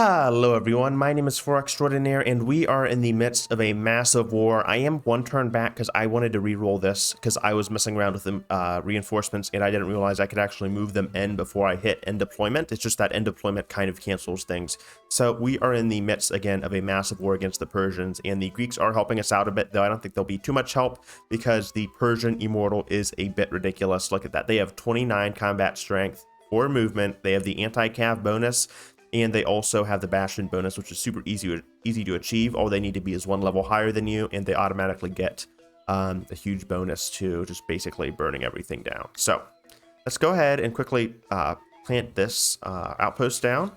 Hello everyone, my name is For Extraordinaire and we are in the midst of a massive war. I am one turn back because I wanted to re-roll this because I was messing around with the reinforcements and I didn't realize I could actually move them in before I hit end deployment. It's just that end deployment kind of cancels things. So we are in the midst again of a massive war against the Persians, and the Greeks are helping us out a bit, though I don't think there'll be too much help because the Persian Immortal is a bit ridiculous. Look at that. They have 29 combat strength, 4 movement, they have the anti-cav bonus, and they also have the Bastion bonus, which is super easy to achieve. All they need to be is 1 level higher than you, and they automatically get a huge bonus to just basically burning everything down. So let's go ahead and quickly plant this outpost down.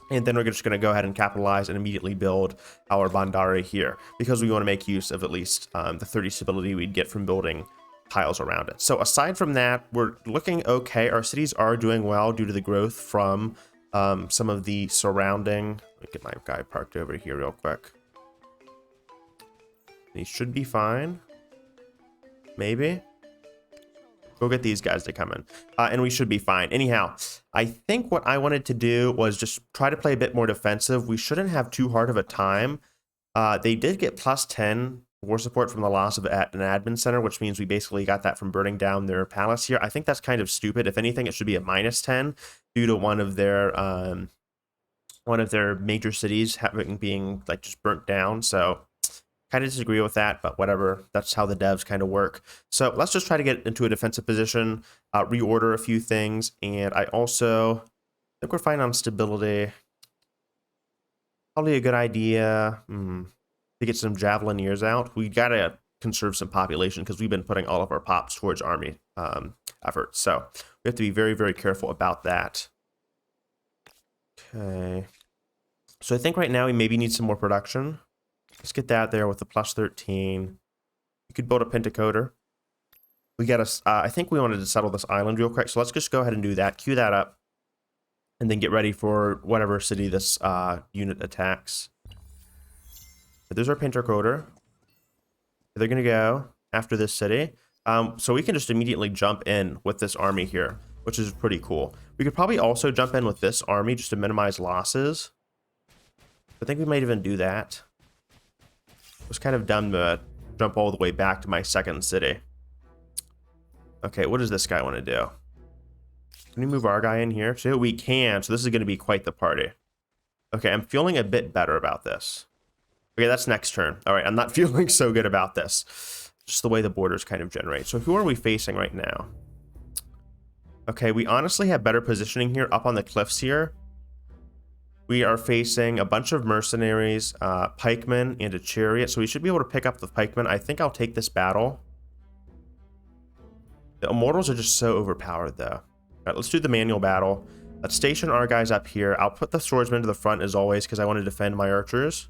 And then we're just going to go ahead and capitalize and immediately build our Bandari here, because we want to make use of at least the 30 stability we'd get from building tiles around it. So aside from that, we're looking okay. Our cities are doing well due to the growth from some of the surrounding. Let me get my guy parked over here real quick. He should be fine. Maybe. Go get these guys to come in. And we should be fine. Anyhow, I think what I wanted to do was just try to play a bit more defensive. We shouldn't have too hard of a time. They did get plus 10 war support from the loss of an admin center, which means we basically got that from burning down their palace here. I think that's kind of stupid. If anything, it should be a minus 10 due to one of their major cities being like just burnt down. So kind of disagree with that, but whatever. That's how the devs kind of work. So let's just try to get into a defensive position, reorder a few things, and I also think we're fine on stability. Probably a good idea to get some Javelineers out. We gotta conserve some population because we've been putting all of our pops towards army efforts. So we have to be very, very careful about that. Okay. So I think right now we maybe need some more production. Let's get that there with the plus 13. You could build a pentacoder. We got to, I think we wanted to settle this island real quick. So let's just go ahead and do that. Queue that up. And then get ready for whatever city this unit attacks. But there's our pentacoder. They're going to go after this city. So we can just immediately jump in with this army here, which is pretty cool. We could probably also jump in with this army just to minimize losses. I think we might even do that. It was kind of dumb to jump all the way back to my second city. Okay, what does this guy want to do? Can we move our guy in here? So we can. So this is going to be quite the party. Okay, I'm feeling a bit better about this. Okay, that's next turn. All right, I'm not feeling so good about this. Just the way the borders kind of generate. So who are we facing right now? Okay, we honestly have better positioning here up on the cliffs here. We are facing a bunch of mercenaries, pikemen, and a chariot. So we should be able to pick up the pikemen. I think I'll take this battle. The immortals are just so overpowered, though. All right, let's do the manual battle. Let's station our guys up here. I'll put the swordsmen to the front as always because I want to defend my archers.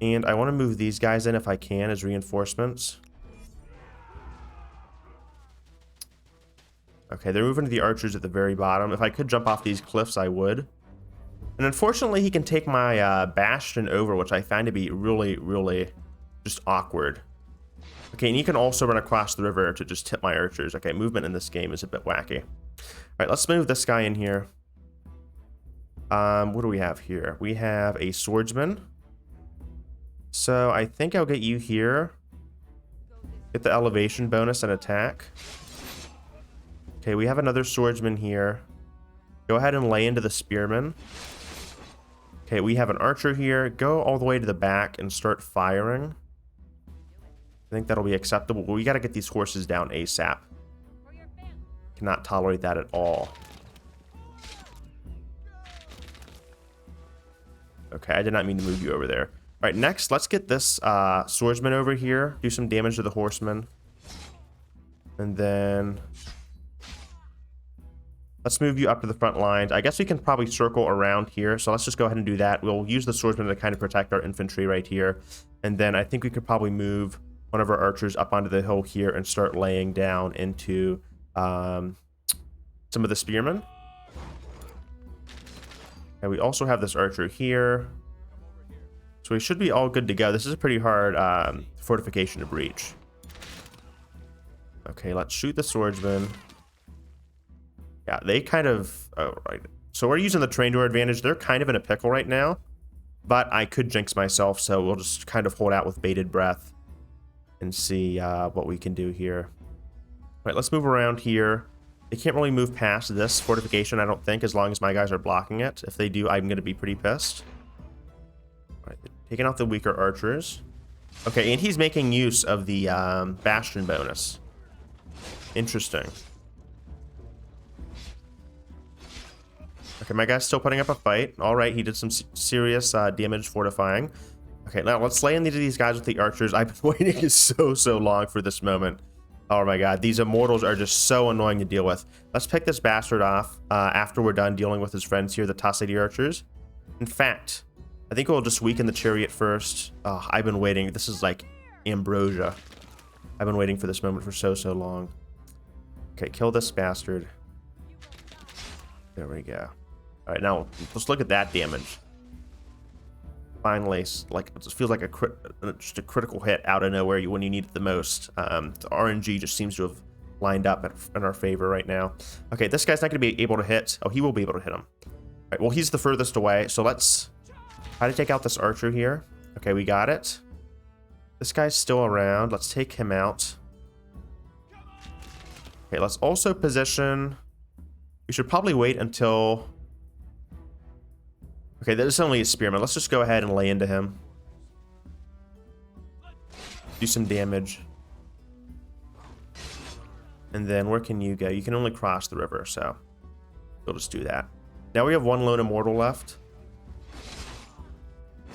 And I want to move these guys in if I can as reinforcements. Okay, they're moving to the archers at the very bottom. If I could jump off these cliffs, I would. And unfortunately, he can take my bastion over, which I find to be really, really just awkward. Okay, and you can also run across the river to just hit my archers. Okay, movement in this game is a bit wacky. All right, let's move this guy in here. What do we have here? We have a swordsman. So I think I'll get you here. Get the elevation bonus and attack. Okay, we have another swordsman here. Go ahead and lay into the spearman. Okay, we have an archer here. Go all the way to the back and start firing. I think that'll be acceptable. We got to get these horses down ASAP. Cannot tolerate that at all. Okay, I did not mean to move you over there. All right, next, let's get this swordsman over here. Do some damage to the horseman. And then let's move you up to the front lines. I guess we can probably circle around here. So let's just go ahead and do that. We'll use the swordsman to kind of protect our infantry right here. And then I think we could probably move one of our archers up onto the hill here and start laying down into some of the spearmen. And we also have this archer here. So we should be all good to go. This is a pretty hard fortification to breach. Okay, let's shoot the swordsman. Yeah, they kind of... Oh, right. So we're using the train to our advantage. They're kind of in a pickle right now, but I could jinx myself, so we'll just kind of hold out with bated breath and see what we can do here. All right, let's move around here. They can't really move past this fortification, I don't think, as long as my guys are blocking it. If they do, I'm going to be pretty pissed. All right, taking out the weaker archers. Okay, and he's making use of the bastion bonus. Interesting. Okay, my guy's still putting up a fight. All right, he did some serious damage fortifying. Okay, now let's slay into these guys with the archers. I've been waiting so long for this moment. Oh my god, these immortals are just so annoying to deal with. Let's pick this bastard off after we're done dealing with his friends here, the Tassidi archers. In fact, I think we'll just weaken the chariot first. Oh, I've been waiting. This is like ambrosia. I've been waiting for this moment for so long. Okay, kill this bastard. There we go. All right, now let's look at that damage. Finally, like it just feels like just a critical hit out of nowhere when you need it the most. The RNG just seems to have lined up in our favor right now. Okay, this guy's not going to be able to hit. Oh, he will be able to hit him. All right, well, he's the furthest away, so let's try to take out this archer here. Okay, we got it. This guy's still around. Let's take him out. Okay, let's also position. We should probably wait until... Okay, this is only a spearman. Let's just go ahead and lay into him. Do some damage. And then where can you go? You can only cross the river, so we'll just do that. Now we have one lone immortal left.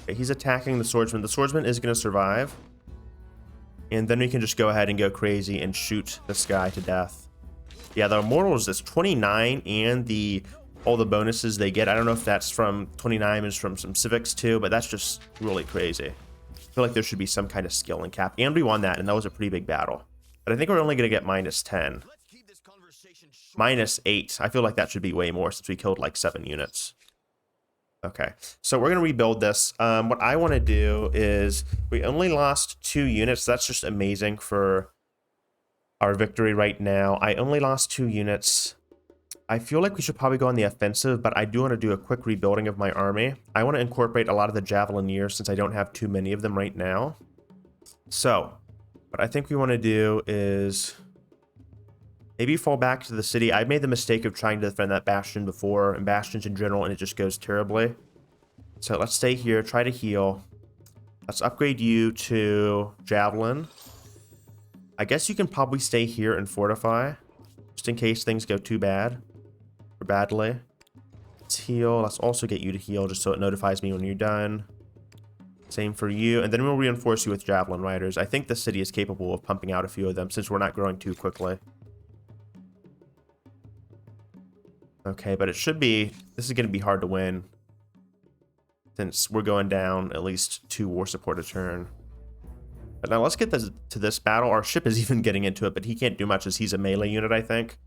Okay, he's attacking the swordsman. The swordsman is going to survive. And then we can just go ahead and go crazy and shoot this guy to death. Yeah, the immortals is 29 and all the bonuses they get. I don't know if that's from 29 is from some civics too, but that's just really crazy. I feel like there should be some kind of skilling cap. And we won that, and that was a pretty big battle. But I think we're only going to get -10. -8. I feel like that should be way more since we killed like 7 units. Okay, so we're going to rebuild this. What I want to do is we only lost 2 units. That's just amazing for our victory right now. I only lost 2 units. I feel like we should probably go on the offensive, but I do want to do a quick rebuilding of my army. I want to incorporate a lot of the Javelineers since I don't have too many of them right now. So, what I think we want to do is maybe fall back to the city. I made the mistake of trying to defend that bastion before, and bastions in general, and it just goes terribly. So let's stay here, try to heal. Let's upgrade you to Javelin. I guess you can probably stay here and fortify, just in case things go too bad. Or badly. Let's heal. Let's also get you to heal just so it notifies me when you're done. Same for you. And then we'll reinforce you with Javelin Riders. I think the city is capable of pumping out a few of them since we're not growing too quickly. Okay, but it should be... This is going to be hard to win. Since we're going down at least 2 war support a turn. But now let's get to this battle. Our ship is even getting into it, but he can't do much as he's a melee unit, I think.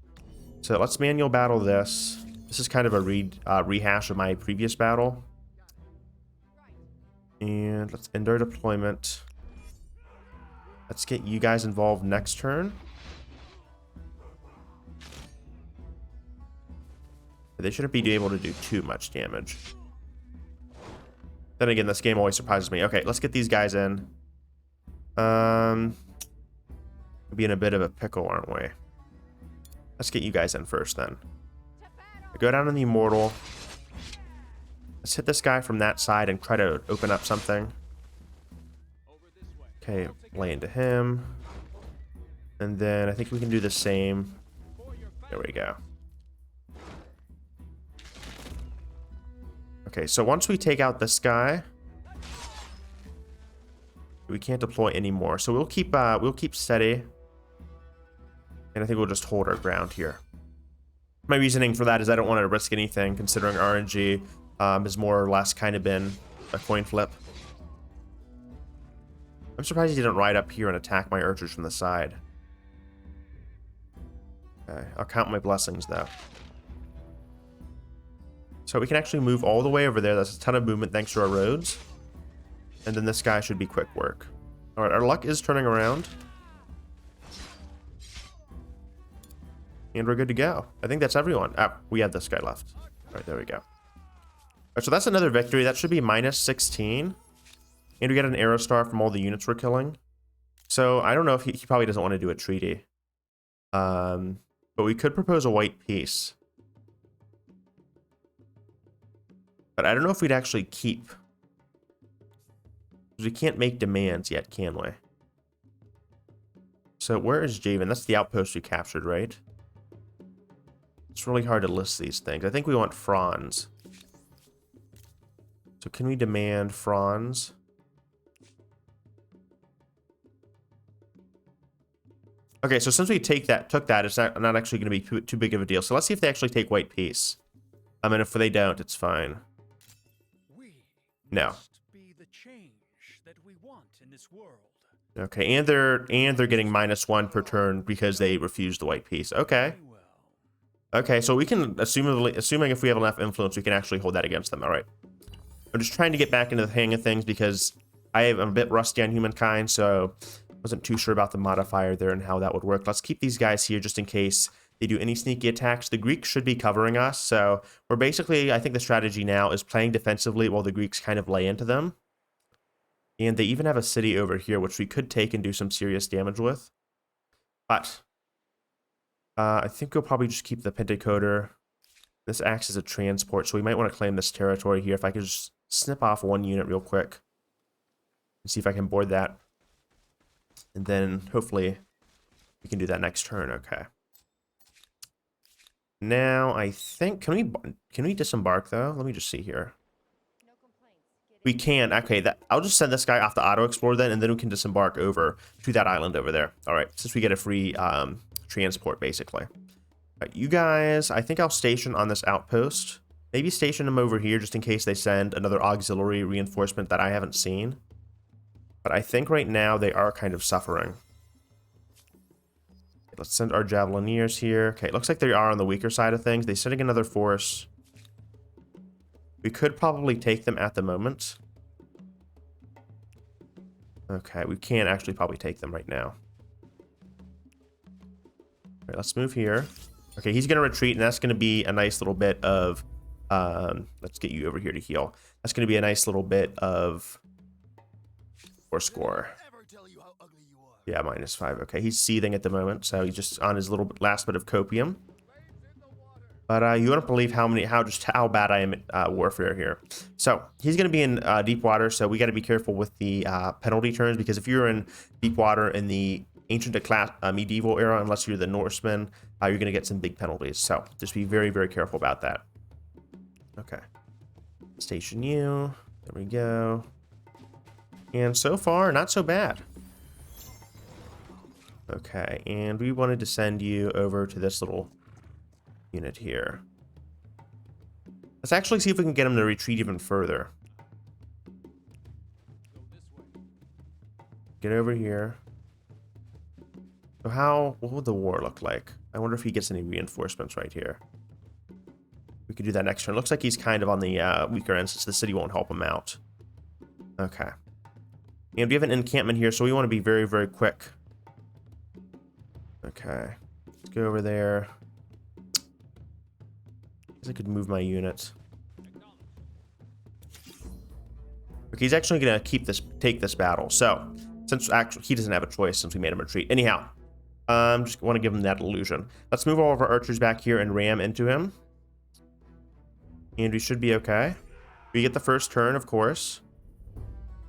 So let's manual battle this. This is kind of a rehash of my previous battle. And let's end our deployment. Let's get you guys involved next turn. They shouldn't be able to do too much damage. Then again, this game always surprises me. Okay, let's get these guys in. We'll be in a bit of a pickle, aren't we? Let's get you guys in first, then. Go down in the Immortal. Let's hit this guy from that side and try to open up something. Okay, lay into him. And then I think we can do the same. There we go. Okay, so once we take out this guy, we can't deploy anymore. So we'll keep steady. And I think we'll just hold our ground here. My reasoning for that is I don't want to risk anything, considering RNG has more or less kind of been a coin flip. I'm surprised he didn't ride up here and attack my archers from the side. Okay, I'll count my blessings, though. So we can actually move all the way over there. That's a ton of movement thanks to our roads. And then this guy should be quick work. All right, our luck is turning around. And we're good to go. I think that's everyone. We have this guy left. All right, there we go. All right, so that's another victory. That should be minus 16. And we get an arrow star from all the units we're killing. So I don't know if he probably doesn't want to do a treaty. But we could propose a white peace. But I don't know if we'd actually keep. Because we can't make demands yet, can we? So where is Javan? That's the outpost we captured, right? It's really hard to list these things. I think we want Franz. So can we demand Franz? Okay, so since we took that, it's not actually going to be too big of a deal. So let's see if they actually take white peace. I mean, if they don't, it's fine. No. Be the change that we want in this world. Okay, and they're getting -1 per turn because they refused the white peace. Okay. Okay, so we can assuming if we have enough influence, we can actually hold that against them. All right. I'm just trying to get back into the hang of things because I'm a bit rusty on Humankind, so wasn't too sure about the modifier there and how that would work. Let's keep these guys here just in case they do any sneaky attacks. The Greeks should be covering us, so we're basically, I think the strategy now is playing defensively while the Greeks kind of lay into them. And they even have a city over here, which we could take and do some serious damage with. But I think we'll probably just keep the Pentacoder. This acts as a transport, so we might want to claim this territory here. If I could just snip off one unit real quick and see if I can board that. And then hopefully we can do that next turn. Okay. Now I think can we disembark though? Let me just see here. We can. Okay, I'll just send this guy off the auto explore then, and then we can disembark over to that island over there. All right, since we get a free transport basically. All right, you guys, I think I'll station on this outpost. Maybe station them over here just in case they send another auxiliary reinforcement that I haven't seen. But I think right now they are kind of suffering. Let's send our Javelineers here. Okay, it looks like they are on the weaker side of things. They're sending another force. We could probably take them at the moment. Okay, we can't actually probably take them right now. All right, let's move here. Okay, he's going to retreat, and that's going to be a nice little bit of... let's get you over here to heal. That's going to be a nice little bit of... score. Yeah, -5. Okay, he's seething at the moment, so he's just on his little last bit of copium. But you wouldn't believe how bad I am at warfare here. So he's going to be in deep water, so we got to be careful with the penalty turns, because if you're in deep water in the ancient medieval era, unless you're the Norseman, you're going to get some big penalties. So just be very, very careful about that. Okay, station you. There we go. And so far, not so bad. Okay, and we wanted to send you over to this little unit here. Let's actually see if we can get him to retreat even further. Get over here. So what would the war look like? I wonder if he gets any reinforcements right here. We could do that next turn. Looks like he's kind of on the weaker end since the city won't help him out. Okay. And we have an encampment here, so we want to be very, very quick. Okay. Let's go over there. I guess I could move my unit. Okay, he's actually going to take this battle. So, since actually he doesn't have a choice since we made him retreat. Anyhow, just want to give him that illusion. Let's move all of our archers back here and ram into him. And we should be okay. We get the first turn, of course.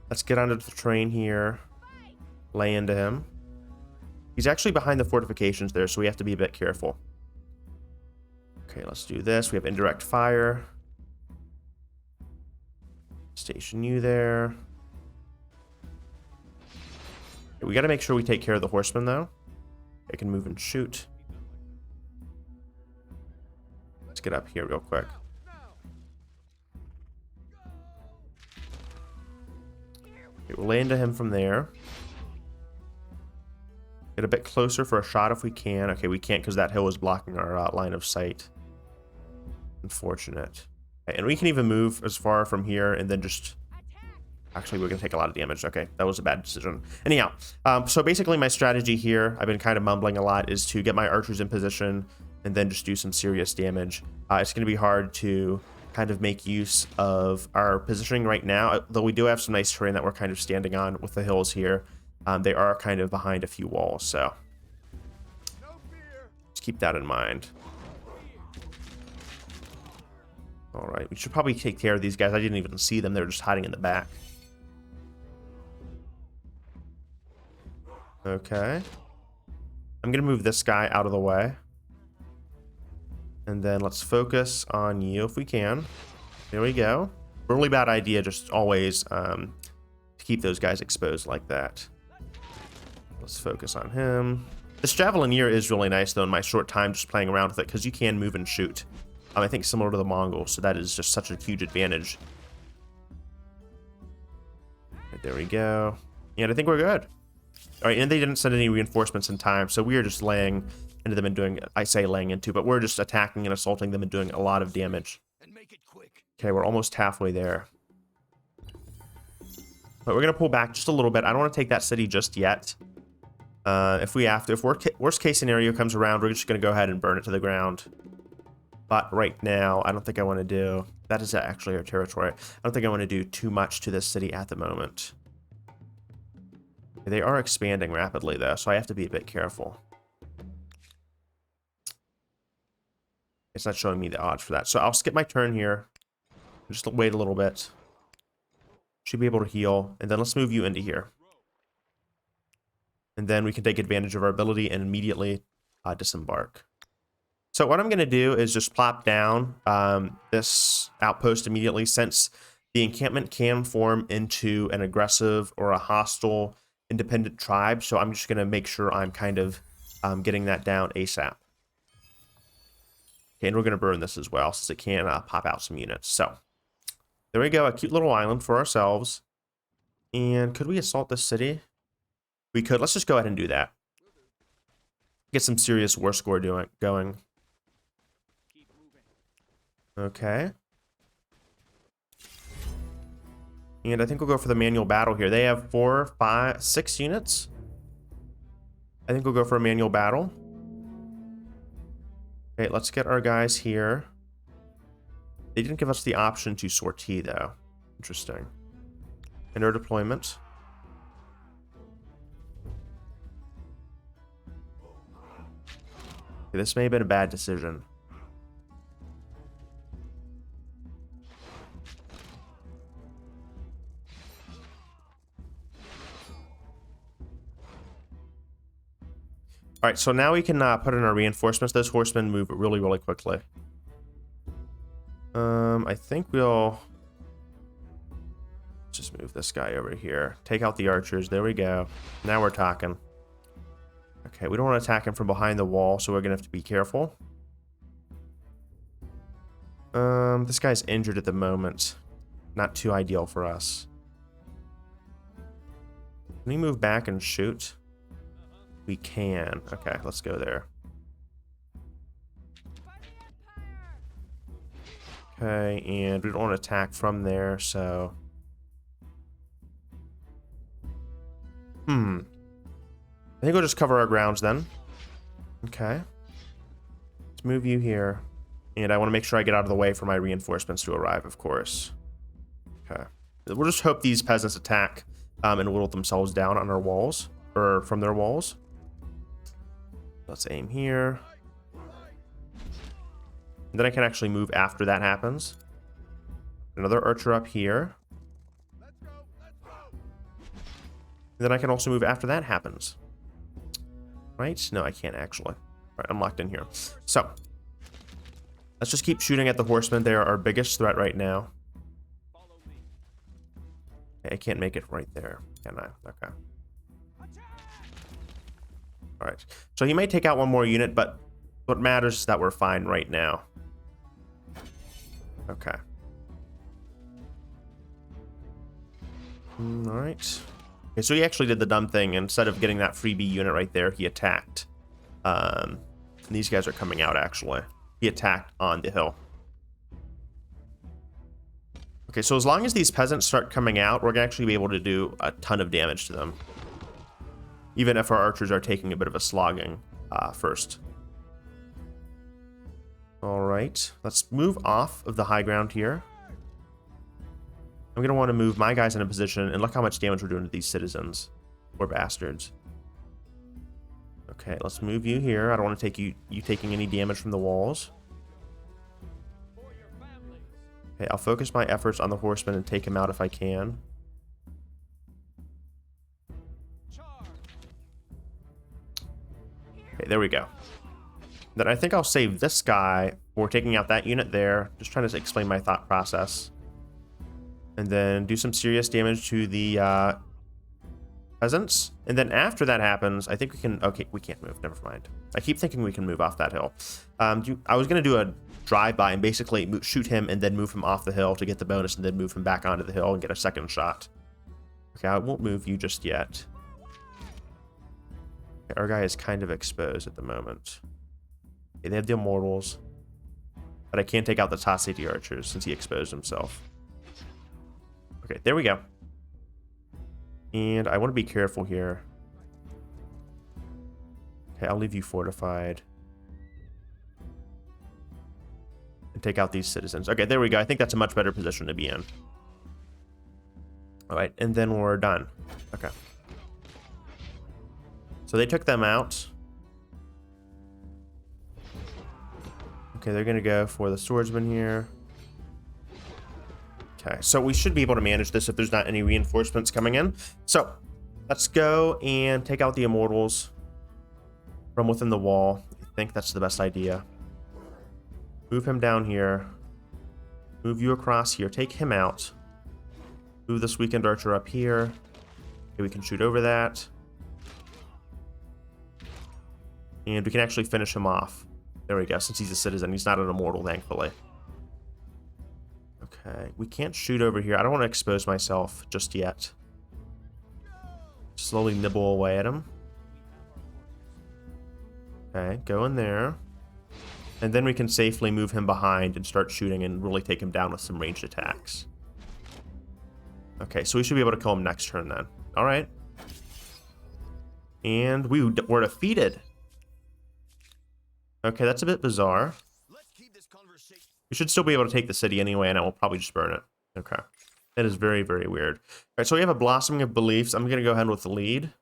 Let's get onto the train here. Lay into him. He's actually behind the fortifications there, so we have to be a bit careful. Okay, let's do this. We have indirect fire. Station you there. Okay, we got to make sure we take care of the horsemen, though. I can move and shoot. Let's get up here real quick. Okay, we'll lay into him from there. Get a bit closer for a shot if we can. Okay, we can't because that hill is blocking our line of sight. Unfortunate. Okay, and we can even move as far from here and then just... Actually, we're going to take a lot of damage. Okay, that was a bad decision. Anyhow, so basically my strategy here, I've been kind of mumbling a lot, is to get my archers in position, and then just do some serious damage. It's going to be hard to kind of make use of our positioning right now, though we do have some nice terrain that we're kind of standing on with the hills here. They are kind of behind a few walls, so just keep that in mind. All right, we should probably take care of these guys. I didn't even see them. They're just hiding in the back. Okay. I'm going to move this guy out of the way. And then let's focus on you if we can. There we go. Really bad idea, just always to keep those guys exposed like that. Let's focus on him. This Javelinier is really nice, though, in my short time just playing around with it, because you can move and shoot. I think similar to the Mongols, so that is just such a huge advantage. Right, there we go. And I think we're good. All right, and they didn't send any reinforcements in time, so we are just laying into them and doing, I say laying into, but we're just attacking and assaulting them and doing a lot of damage. And make it quick. Okay, we're almost halfway there. But we're going to pull back just a little bit. I don't want to take that city just yet. If worst case scenario comes around, we're just going to go ahead and burn it to the ground. But right now, I don't think I want to do... That is actually our territory. I don't think I want to do too much to this city at the moment. They are expanding rapidly, though, so I have to be a bit careful. It's not showing me the odds for that. So I'll skip my turn here. Just wait a little bit. Should be able to heal. And then let's move you into here. And then we can take advantage of our ability and immediately disembark. So what I'm going to do is just plop down this outpost immediately, since the encampment can form into an aggressive or a hostile independent tribe. So I'm just going to make sure I'm kind of getting that down ASAP. Okay, and we're going to burn this as well, since it can pop out some units. So there we go, a cute little island for ourselves. And could we assault this city? We could. Let's just go ahead and do that. Get some serious war score going. Okay. And I think we'll go for the manual battle here. They have 4, 5, 6 units. I think we'll go for a manual battle. Okay, let's get our guys here. They didn't give us the option to sortie, though. Interesting. Enter deployment. Okay, this may have been a bad decision. All right, so now we can put in our reinforcements. Those horsemen move really, really quickly. I think we'll just move this guy over here. Take out the archers. There we go. Now we're talking. Okay, we don't want to attack him from behind the wall, so we're going to have to be careful. This guy's injured at the moment. Not too ideal for us. Can we move back and shoot? We can. Okay, let's go there. Okay, and we don't want to attack from there, so... I think we'll just cover our grounds then. Okay. Let's move you here. And I want to make sure I get out of the way for my reinforcements to arrive, of course. Okay. We'll just hope these peasants attack and whittle themselves down on our walls, or from their walls. Let's aim here. And then I can actually move after that happens. Another archer up here. And then I can also move after that happens. Right? No, I can't actually. All right, I'm locked in here. So, let's just keep shooting at the horsemen. They are our biggest threat right now. Okay, I can't make it right there, can I? Okay. All right. So he may take out one more unit, but what matters is that we're fine right now. Okay. All right. Okay, so he actually did the dumb thing. Instead of getting that freebie unit right there, he attacked. And these guys are coming out, actually. He attacked on the hill. Okay, so as long as these peasants start coming out, we're going to actually be able to do a ton of damage to them. Even if our archers are taking a bit of a slogging first. All right, let's move off of the high ground here. I'm gonna want to move my guys in a position, and look how much damage we're doing to these citizens. Poor bastards. Okay, let's move you here. I don't want to take you taking any damage from the walls. Okay, I'll focus my efforts on the horseman and take him out if I can. Okay, there we go. Then I think I'll save this guy for taking out that unit there. Just trying to explain my thought process. And then do some serious damage to the peasants. And then after that happens, I think we can... Okay, we can't move. Never mind. I keep thinking we can move off that hill. I was going to do a drive-by and basically shoot him and then move him off the hill to get the bonus and then move him back onto the hill and get a second shot. Okay, I won't move you just yet. Okay, our guy is kind of exposed at the moment. Okay, they have the immortals. But I can't take out the top city archers since he exposed himself. Okay, there we go. And I want to be careful here. Okay, I'll leave you fortified. And take out these citizens. Okay, there we go. I think that's a much better position to be in. All right, and then we're done. Okay. So they took them out. Okay, they're going to go for the swordsman here. Okay, so we should be able to manage this if there's not any reinforcements coming in. So let's go and take out the immortals from within the wall. I think that's the best idea. Move him down here. Move you across here. Take him out. Move this weakened archer up here. Okay, we can shoot over that. And we can actually finish him off. There we go, since he's a citizen. He's not an immortal, thankfully. Okay, we can't shoot over here. I don't want to expose myself just yet. Slowly nibble away at him. Okay, go in there. And then we can safely move him behind and start shooting and really take him down with some ranged attacks. Okay, so we should be able to kill him next turn then. All right. And we were defeated. Okay, that's a bit bizarre. We should still be able to take the city anyway, and I will probably just burn it. Okay. That is very, very weird. All right, so we have a blossoming of beliefs. I'm going to go ahead with the lead,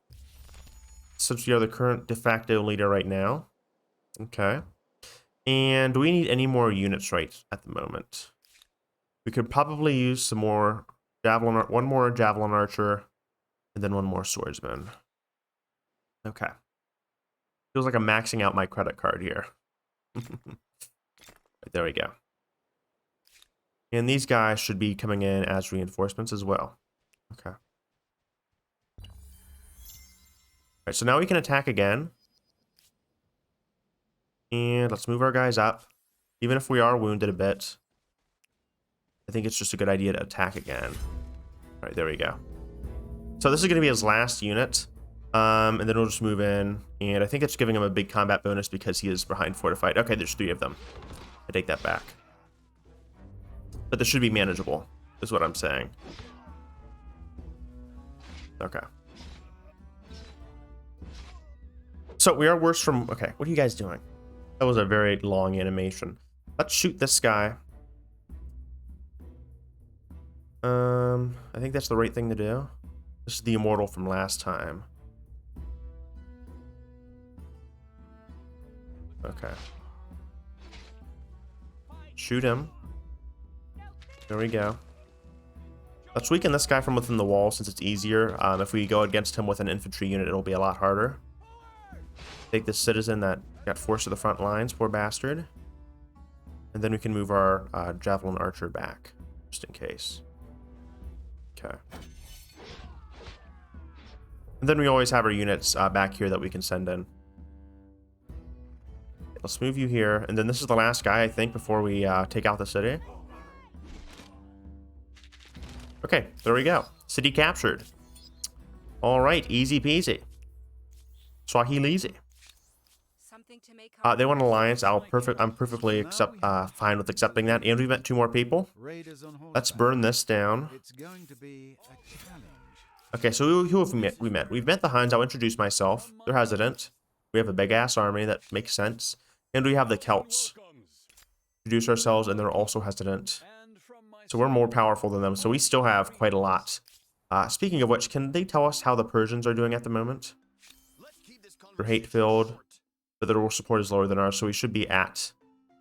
since we are the current de facto leader right now. Okay. And do we need any more units right at the moment? We could probably use some more javelin, one more javelin archer, and then one more swordsman. Okay. Feels like I'm maxing out my credit card here. Right, there we go. And these guys should be coming in as reinforcements as well. Okay. All right, so now we can attack again. And let's move our guys up. Even if we are wounded a bit, I think it's just a good idea to attack again. All right, there we go. So this is going to be his last unit. And then we'll just move in. And I think it's giving him a big combat bonus because he is behind fortified. Okay, there's 3 of them. I take that back. But this should be manageable, is what I'm saying. Okay. So we are worse from... Okay, what are you guys doing? That was a very long animation. Let's shoot this guy. I think that's the right thing to do. This is the immortal from last time. Okay. Shoot him. There we go. Let's weaken this guy from within the wall since it's easier. If we go against him with an infantry unit, it'll be a lot harder. Take this citizen that got forced to the front lines, poor bastard. And then we can move our javelin archer back, just in case. Okay. And then we always have our units back here that we can send in. Let's move you here. And then this is the last guy, I think, before we take out the city. Okay, there we go. City captured. All right, easy peasy. Swahili easy. They want an alliance. I'm perfectly fine with accepting that. And we met 2 more people. Let's burn this down. Okay, so who have we met? We've met the Huns. I'll introduce myself. They're hesitant. We have a big-ass army. That makes sense. And we have the Celts. introduce ourselves, and they're also hesitant. And from my So we're more powerful than them, so we still have quite a lot. Speaking of which, can they tell us how the Persians are doing at the moment? They're hate-filled, but their war support is lower than ours, so we should be at...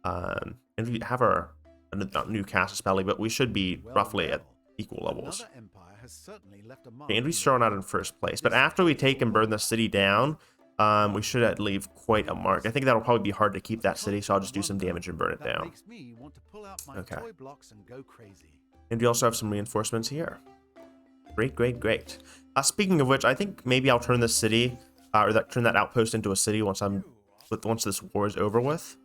and we have our not new casus belli, but we should be roughly at equal levels. And we start out in first place, but after we take and burn the city down, we should leave quite a mark. I think that'll probably be hard to keep that city, so I'll just do some damage and burn it down. Okay. And we also have some reinforcements here. Great, great, great. Speaking of which, I think maybe I'll turn this city, turn that outpost into a city once this war is over with.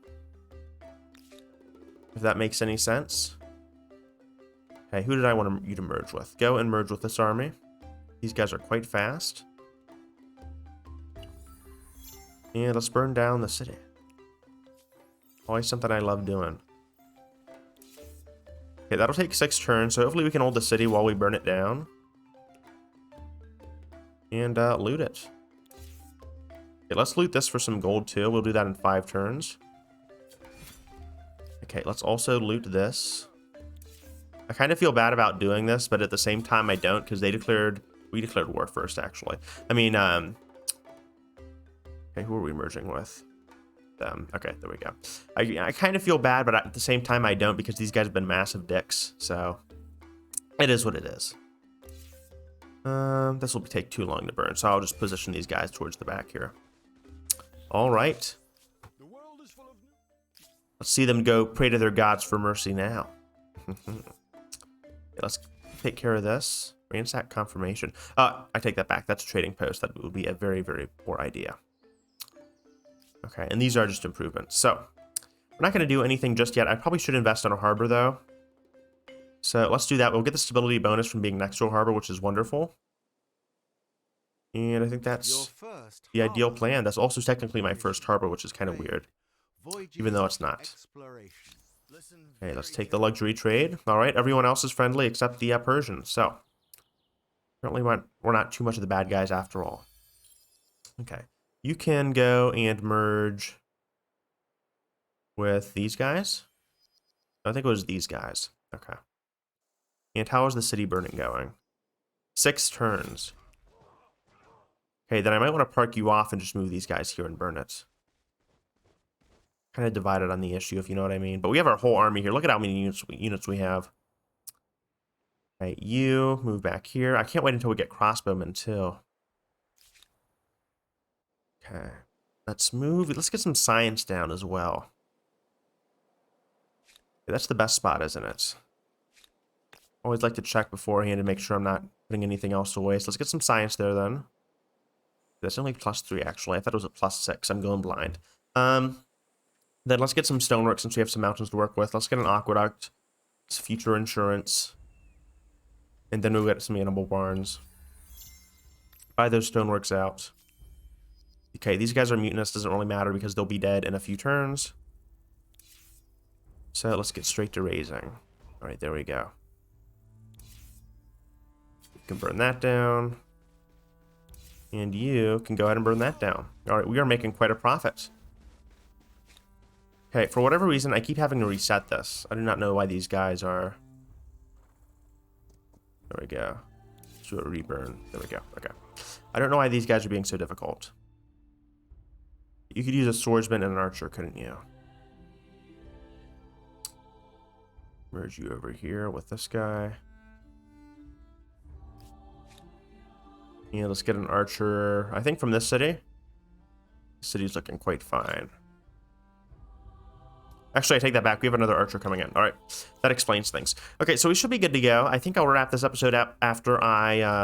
If that makes any sense. Okay, who did I want you to merge with? Go and merge with this army. These guys are quite fast. And let's burn down the city. Always something I love doing. Okay, that'll take 6 turns, so hopefully we can hold the city while we burn it down. And loot it. Okay, let's loot this for some gold too. We'll do that in 5 turns. Okay, let's also loot this. I kind of feel bad about doing this, but at the same time I don't, because we declared war first, actually. I mean, okay, who are we merging with? Them. Okay, there we go. I kind of feel bad, but at the same time I don't, because these guys have been massive dicks, so it is what it is. This will take too long to burn, so I'll just position these guys towards the back here. All right. Let's see them go pray to their gods for mercy now. Let's take care of this. Ransack confirmation. I take that back. That's a trading post. That would be a very, very poor idea. Okay, and these are just improvements. So, we're not going to do anything just yet. I probably should invest in a harbor, though. So, let's do that. We'll get the stability bonus from being next to a harbor, which is wonderful. And I think that's the ideal plan. That's also technically my first harbor, which is kind of weird. Even though it's not. Okay, let's take the luxury trade. All right, everyone else is friendly except the Persians. So, apparently we're not too much of the bad guys after all. Okay, you can go and merge with these guys. I think it was these guys. Okay. And how is the city burning going? 6 turns. Okay, then I might want to park you off and just move these guys here and burn it. Kind of divided on the issue, if you know what I mean. But we have our whole army here. Look at how many units we have. Okay, you move back here. I can't wait until we get crossbowmen too. Okay, let's move. Let's get some science down as well. Okay, that's the best spot, isn't it? Always like to check beforehand to make sure I'm not putting anything else to waste. Let's get some science there then. That's only +3 actually. I thought it was a +6. I'm going blind. Then let's get some stonework since we have some mountains to work with. Let's get an aqueduct. It's future insurance. And then we'll get some animal barns. Buy those stoneworks out. Okay, these guys are mutinous. Doesn't really matter because they'll be dead in a few turns. So let's get straight to raising. All right, there we go. You can burn that down. And you can go ahead and burn that down. All right, we are making quite a profit. Okay, for whatever reason, I keep having to reset this. I do not know why these guys are... There we go. Let's do a reburn. There we go. Okay. I don't know why these guys are being so difficult. You could use a swordsman and an archer, couldn't you? Merge you over here with this guy. Yeah, let's get an archer, I think from this city. The city's looking quite fine. Actually, I take that back. We have another archer coming in. All right. That explains things. Okay, so we should be good to go. I think I'll wrap this episode up after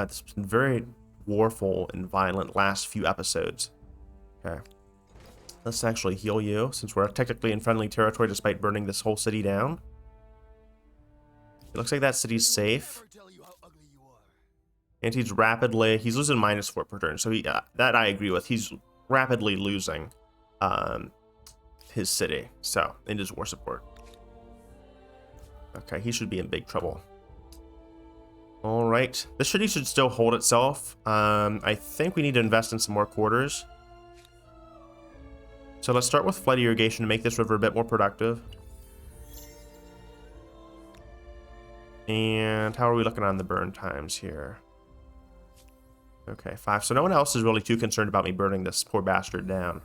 this has been very warful and violent last few episodes. Okay. Let's actually heal you, since we're technically in friendly territory despite burning this whole city down. It looks like that city's safe. And he's losing -4 per turn. So that I agree with. He's rapidly losing his city, so in his war support. Okay, he should be in big trouble. All right, this city should still hold itself. I think we need to invest in some more quarters. So let's start with flood irrigation to make this river a bit more productive. And how are we looking on the burn times here? Okay, 5. So no one else is really too concerned about me burning this poor bastard down.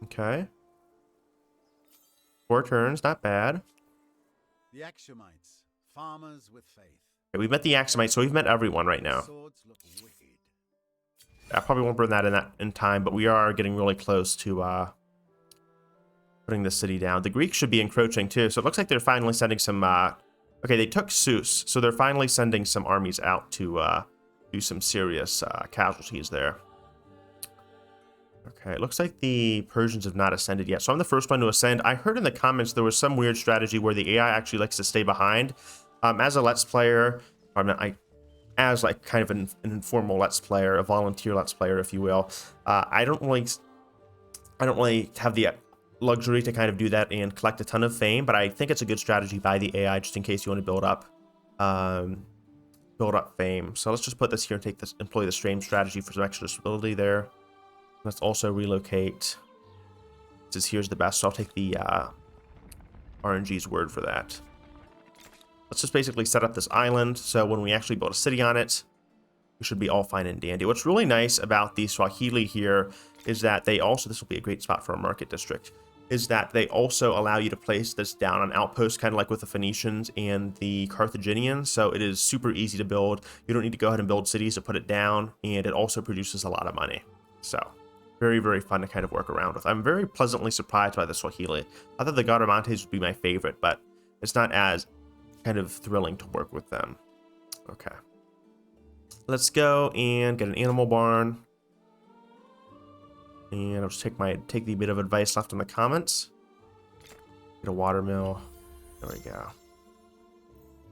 Okay. 4 turns, not bad. The Axiomites, farmers with faith. Okay, we've met the Axiomites, so we've met everyone right now. Swords look wicked. I probably won't burn that in time, but we are getting really close to putting the city down. The Greeks should be encroaching too, so it looks like they're finally sending some. Okay, they took Seuss, so they're finally sending some armies out to do some serious casualties there. Okay, it looks like the Persians have not ascended yet, so I'm the first one to ascend. I heard in the comments there was some weird strategy where the AI actually likes to stay behind. As a Let's Player, as like kind of an informal Let's Player, a volunteer Let's Player, if you will, I don't really have the luxury to kind of do that and collect a ton of fame, but I think it's a good strategy by the AI just in case you want to build up fame. So let's just put this here and employ the stream strategy for some extra stability there. Let's also relocate. Since here's the best, so I'll take the RNG's word for that. Let's just basically set up this island, so when we actually build a city on it, we should be all fine and dandy. What's really nice about the Swahili here is that they also, this will be a great spot for a market district, is that they also allow you to place this down on outposts, kind of like with the Phoenicians and the Carthaginians, so it is super easy to build. You don't need to go ahead and build cities to put it down, and it also produces a lot of money. So, very, very fun to kind of work around with. I'm very pleasantly surprised by the Swahili. I thought the Garamantes would be my favorite, but it's not as kind of thrilling to work with them. Okay. Let's go and get an animal barn. And I'll just take the bit of advice left in the comments. Get a water mill. There we go.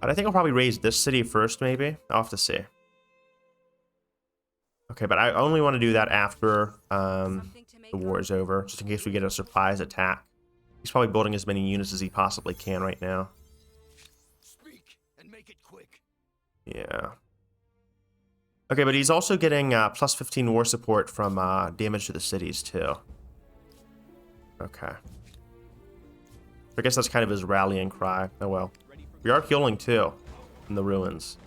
But I think I'll probably raise this city first, maybe. I'll have to see. Okay, but I only want to do that after the war is over, just in case we get a surprise attack. He's probably building as many units as he possibly can right now. Speak and make it quick. Yeah. Okay, but he's also getting plus 15 war support from damage to the cities, too. Okay. I guess that's kind of his rallying cry. Oh, well. We are healing, too, in the ruins.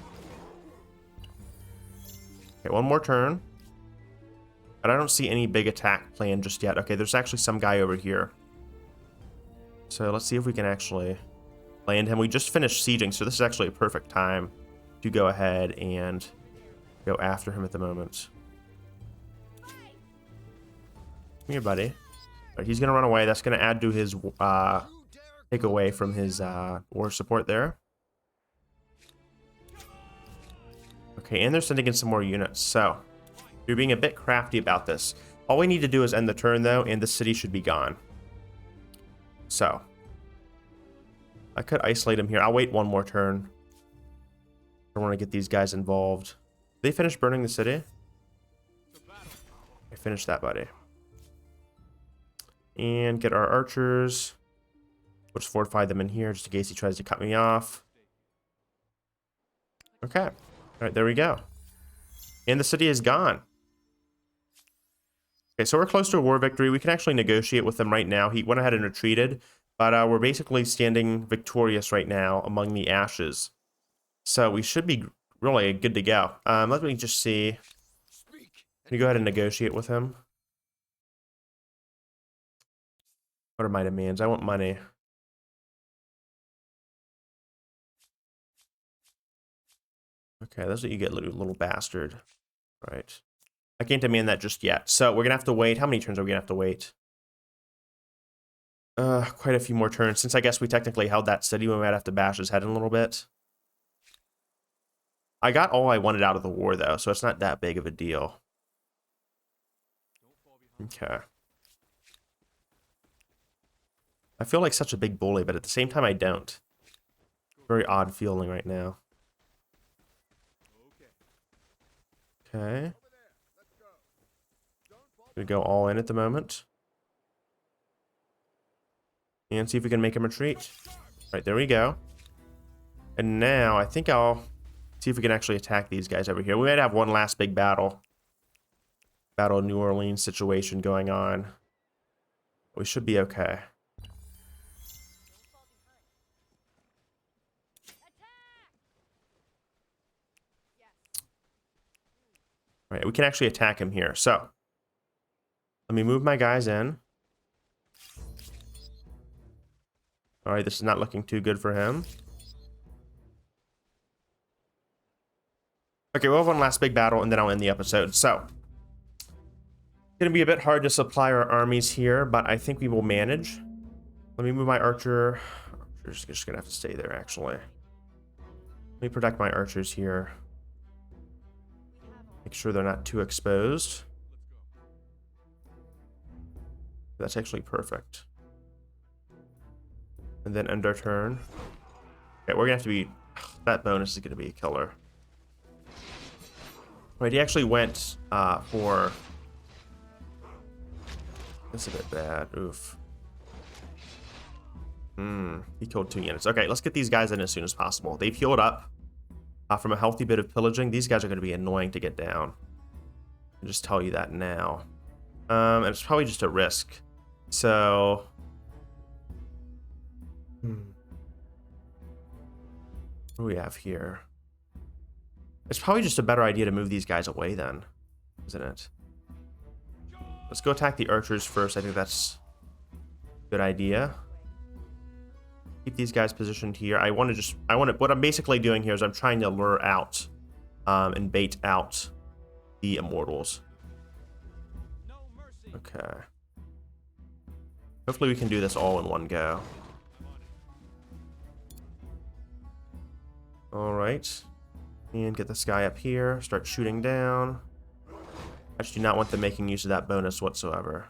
Okay, one more turn. But I don't see any big attack planned just yet. Okay, there's actually some guy over here. So let's see if we can actually land him. We just finished sieging, so this is actually a perfect time to go ahead and go after him at the moment. Come here, buddy. Right, he's going to run away. That's going to add to his take away from his war support there. Okay, and they're sending in some more units, so you're being a bit crafty about this. All we need to do is end the turn, though, and the city should be gone. So I could isolate him here. I'll wait one more turn. I don't want to get these guys involved. They finished burning the city? I finished that, buddy. And get our archers. We'll just fortify them in here just in case he tries to cut me off. Okay. Alright, there we go. And the city is gone. Okay, so we're close to a war victory. We can actually negotiate with them right now. He went ahead and retreated, but we're basically standing victorious right now among the ashes. So we should be really good to go. Let me just see. Can you go ahead and negotiate with him? What are my demands? I want money. Okay, that's what you get, little bastard. All right. I can't demand that just yet. So we're going to have to wait. How many turns are we going to have to wait? Quite a few more turns. Since I guess we technically held that city, we might have to bash his head in a little bit. I got all I wanted out of the war, though, so it's not that big of a deal. Okay. I feel like such a big bully, but at the same time, I don't. Very odd feeling right now. Okay. Gonna go all in at the moment. And see if we can make him retreat. Right, there we go. And now, I think I'll see if we can actually attack these guys over here. We might have one last big battle. Battle of New Orleans situation going on. We should be okay. Right, we can actually attack him here. So let me move my guys in. All right, this is not looking too good for him. Okay, we'll have one last big battle, and then I'll end the episode. So, it's going to be a bit hard to supply our armies here, but I think we will manage. Let me move my archer. Archer's just going to have to stay there, actually. Let me protect my archers here. Make sure they're not too exposed. That's actually perfect. And then end our turn. Okay, we're going to have to be... That bonus is going to be a killer. Right, he actually went for... That's a bit bad. Oof. He killed 2 units. Okay, let's get these guys in as soon as possible. They've healed up from a healthy bit of pillaging. These guys are going to be annoying to get down. I'll just tell you that now. And it's probably just a risk. So... What do we have here? It's probably just a better idea to move these guys away then, isn't it? Let's go attack the archers first. I think that's a good idea. Keep these guys positioned here. What I'm basically doing here is I'm trying to lure out and bait out the immortals. Okay. Hopefully we can do this all in one go. All right. And get this guy up here. Start shooting down. I just do not want them making use of that bonus whatsoever.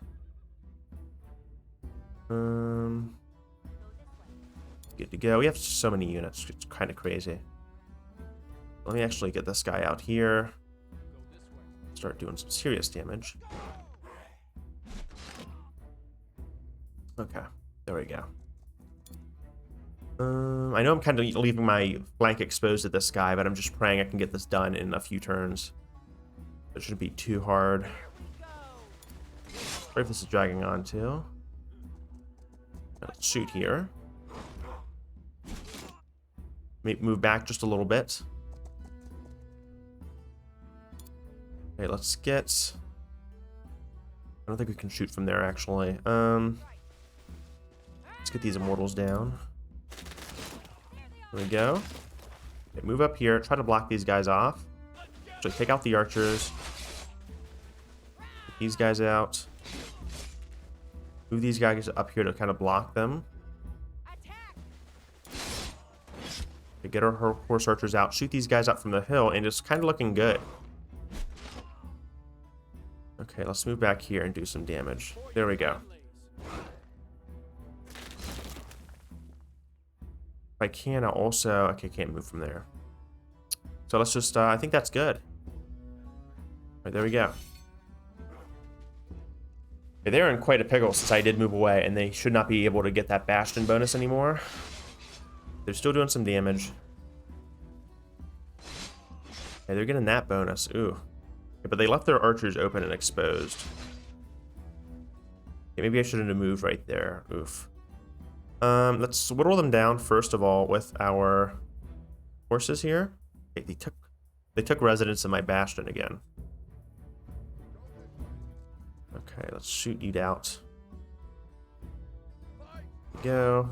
Good to go. We have so many units. It's kind of crazy. Let me actually get this guy out here. Start doing some serious damage. Okay. There we go. I know I'm kind of leaving my flank exposed to this guy, but I'm just praying I can get this done in a few turns. It shouldn't be too hard. Sorry if this is dragging on too. Let's shoot here. Maybe move back just a little bit. Okay, let's get... I don't think we can shoot from there, actually. Let's get these immortals down. There we go. Okay, move up here. Try to block these guys off. So take out the archers. Get these guys out. Move these guys up here to kind of block them. Okay, get our horse archers out. Shoot these guys up from the hill, and it's kind of looking good. Okay, let's move back here and do some damage. There we go. If I can, I'll also... Okay, can't move from there. So let's just... I think that's good. Right, there we go. Okay, they're in quite a pickle since I did move away, and they should not be able to get that Bastion bonus anymore. They're still doing some damage. Okay, they're getting that bonus. Ooh. Okay, but they left their archers open and exposed. Okay, maybe I shouldn't have moved right there. Oof. Let's whittle them down first of all with our horses here. Okay, they took residence in my bastion again. Okay, let's shoot you out. Go.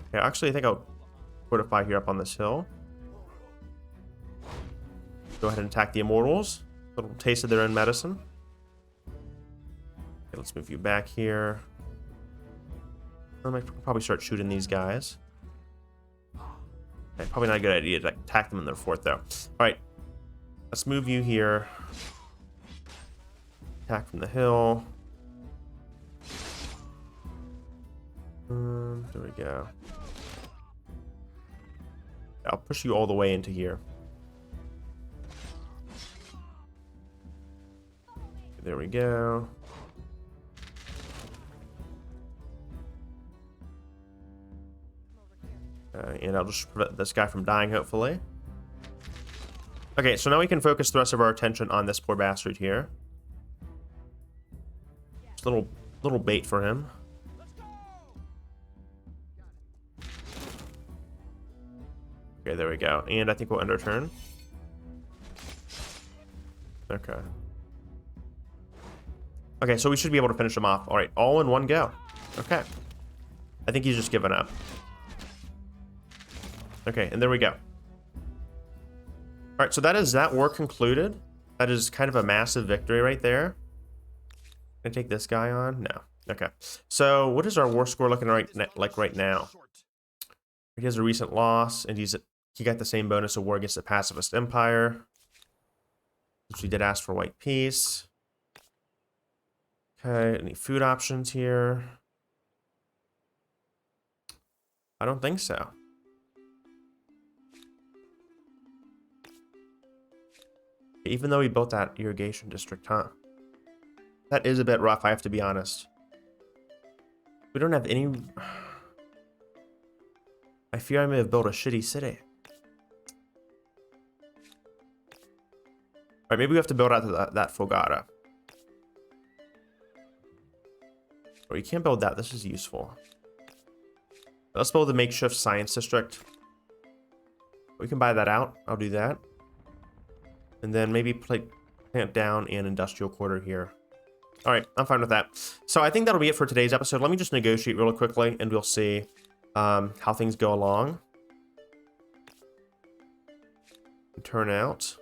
Okay, actually I think I'll fortify here up on this hill. Go ahead and attack the immortals. A little taste of their own medicine. Okay, let's move you back here. I might probably start shooting these guys. Okay, probably not a good idea to attack them in their fort, though. Alright. Let's move you here. Attack from the hill. There we go. I'll push you all the way into here. There we go. And I'll just prevent this guy from dying, hopefully. Okay, so now we can focus the rest of our attention on this poor bastard here. Just a little bait for him. Okay, there we go. And I think we'll end our turn. Okay. Okay, so we should be able to finish him off. All right, all in one go. Okay. I think he's just given up. Okay, and there we go. All right, so that is that war concluded. That is kind of a massive victory right there. Can I take this guy on? No. Okay. So what is our war score looking like right now? He has a recent loss, and he got the same bonus of war against the pacifist empire. Which we did ask for white peace. Okay, any food options here? I don't think so. Even though we built that irrigation district, huh? That is a bit rough, I have to be honest. We don't have any... I fear I may have built a shitty city. Alright, maybe we have to build out that Fogata. Or you can't build that, this is useful. Let's build the makeshift science district. We can buy that out, I'll do that. And then maybe plant down an industrial quarter here. All right, I'm fine with that. So I think that'll be it for today's episode. Let me just negotiate really quickly, and we'll see how things go along. Turn out.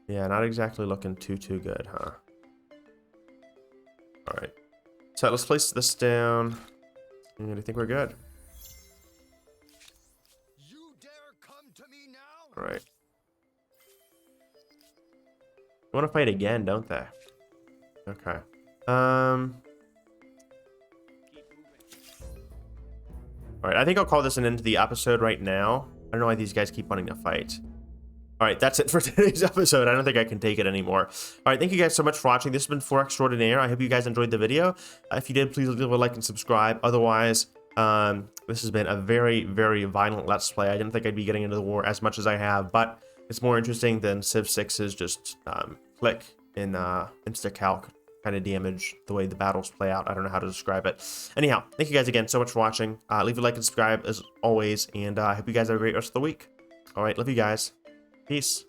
Yeah, not exactly looking too good, huh? All right. So let's place this down. And I think we're good. You dare come to me now? All right. They want to fight again, don't they? Okay. All right, I think I'll call this an end to the episode right now. I don't know why these guys keep wanting to fight. All right, that's it for today's episode. I don't think I can take it anymore. All right, thank you guys so much for watching. This has been For Extraordinaire. I hope you guys enjoyed the video. If you did, please leave a like and subscribe. Otherwise, this has been a very, very violent Let's Play. I didn't think I'd be getting into the war as much as I have, but it's more interesting than Civ 6's just click in Instacalc kind of damage, the way the battles play out. I don't know how to describe it. Anyhow, thank you guys again so much for watching. Leave a like and subscribe as always, and I hope you guys have a great rest of the week. All right, love you guys. Peace.